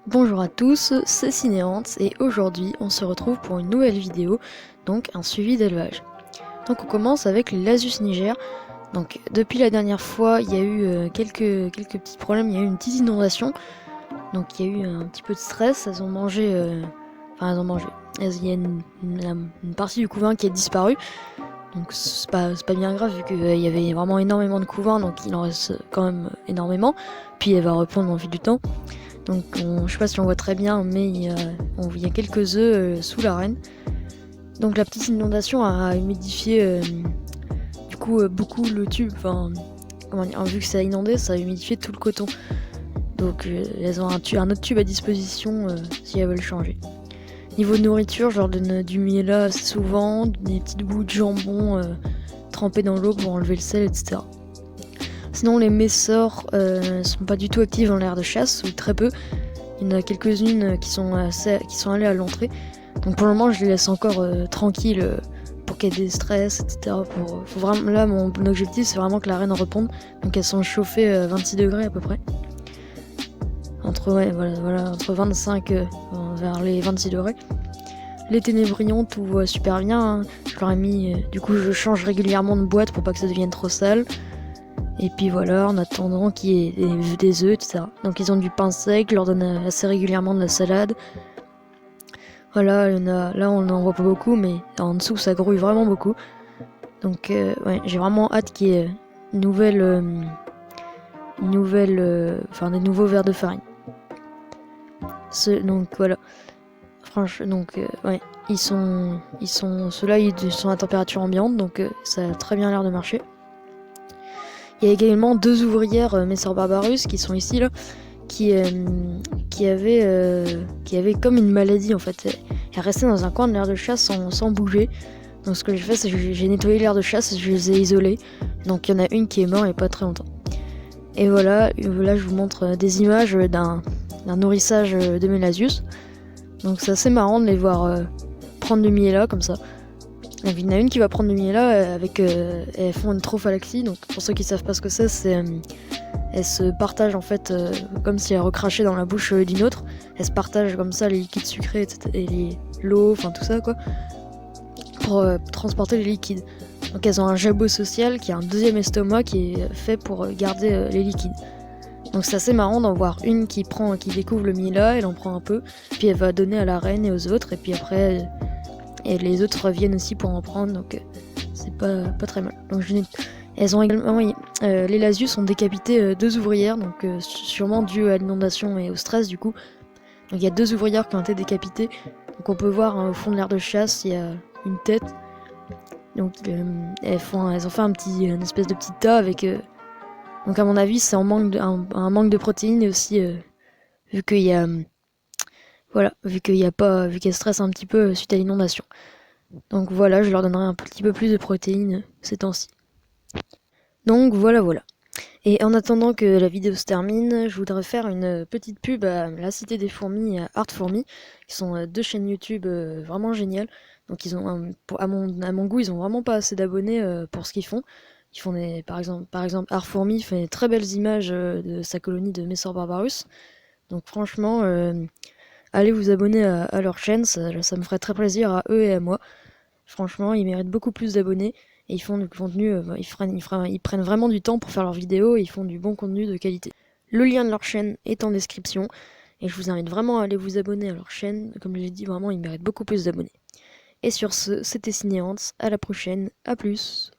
Bonjour à tous, c'est Cinéante et aujourd'hui on se retrouve pour une nouvelle vidéo, donc un suivi d'élevage. Donc on commence avec les Lasus niger. Donc depuis la dernière fois il y a eu quelques petits problèmes, il y a eu une petite inondation, donc il y a eu un petit peu de stress, elles ont mangé, elles ont mangé, il y a une partie du couvain qui a disparu, donc c'est pas bien grave vu qu'il y avait vraiment énormément de couvain, donc il en reste quand même énormément, puis elle va reprendre au fil du temps. Donc je sais pas si on voit très bien, mais il y a quelques œufs sous l'arène. Donc la petite inondation a humidifié du coup beaucoup le tube. Enfin, comment dire, vu que ça a inondé, ça a humidifié tout le coton. Donc elles ont un autre tube à disposition si elles veulent changer. Niveau de nourriture, je leur donne du miel assez souvent, des petites bouts de jambon trempés dans l'eau pour enlever le sel, etc. Sinon les messors sont pas du tout actifs dans l'aire de chasse, ou très peu. Il y en a quelques-unes qui sont allées à l'entrée. Donc pour le moment je les laisse encore tranquilles pour qu'elles déstressent, etc. Là mon objectif c'est vraiment que la reine reponde. Donc elles sont chauffées 26 degrés à peu près. Entre 25 vers les 26 degrés. Les ténébrions, tout va super bien. Hein. Je leur ai mis, du coup je change régulièrement de boîte pour pas que ça devienne trop sale. Et puis voilà, en attendant qu'il y ait des œufs, etc. Donc ils ont du pain sec, je leur donne assez régulièrement de la salade. Voilà, là on n'en voit pas beaucoup, mais en dessous ça grouille vraiment beaucoup. Donc ouais, j'ai vraiment hâte qu'il y ait des nouveaux verres de farine. Donc voilà, franchement, donc ouais, ceux-là ils sont à température ambiante, donc ça a très bien l'air de marcher. Il y a également deux ouvrières Messor Barbarus qui sont ici là, qui avaient comme une maladie en fait. Elles restaient dans un coin de l'aire de chasse sans bouger. Donc ce que j'ai fait, c'est que j'ai nettoyé l'aire de chasse et je les ai isolées. Donc il y en a une qui est morte il n'y a pas très longtemps. Et voilà, je vous montre des images d'un nourrissage de Mélasius. Donc c'est assez marrant de les voir prendre du miela comme ça. Donc, il y en a une qui va prendre du miela elles font une trophalaxie. Donc pour ceux qui savent pas ce que c'est elles se partagent en fait comme si elles recrachaient dans la bouche d'une autre. Elles se partagent comme ça les liquides sucrés et l'eau, enfin tout ça quoi, pour transporter les liquides. Donc elles ont un jabot social qui a un deuxième estomac qui est fait pour garder les liquides. Donc c'est assez marrant d'en voir une qui découvre le miela, elle en prend un peu, puis elle va donner à la reine et aux autres, et puis après et les autres reviennent aussi pour en prendre, donc c'est pas très mal. Donc elles ont également, les Lasius ont décapité deux ouvrières, donc sûrement dû à l'inondation et au stress du coup. Donc il y a deux ouvrières qui ont été décapitées, donc on peut voir au fond de l'aire de chasse, il y a une tête. Donc elles ont fait une espèce de petit tas avec. Donc à mon avis c'est un manque de protéines et aussi vu qu'il y a vu qu'elles stressent un petit peu suite à l'inondation. Donc voilà, je leur donnerai un petit peu plus de protéines ces temps-ci. Donc voilà. Et en attendant que la vidéo se termine, je voudrais faire une petite pub à La Cité des Fourmis et à Art Fourmis, qui sont deux chaînes YouTube vraiment géniales. Donc ils ont, à mon goût, ils ont vraiment pas assez d'abonnés pour ce qu'ils font. Ils font par exemple, Art Fourmis fait des très belles images de sa colonie de Messor Barbarus. Donc franchement, allez vous abonner à leur chaîne, ça me ferait très plaisir à eux et à moi. Franchement, ils méritent beaucoup plus d'abonnés. Et ils font du contenu, ils prennent vraiment du temps pour faire leurs vidéos et ils font du bon contenu de qualité. Le lien de leur chaîne est en description et je vous invite vraiment à aller vous abonner à leur chaîne. Comme je l'ai dit, vraiment, ils méritent beaucoup plus d'abonnés. Et sur ce, c'était Cinéante, à la prochaine, à plus.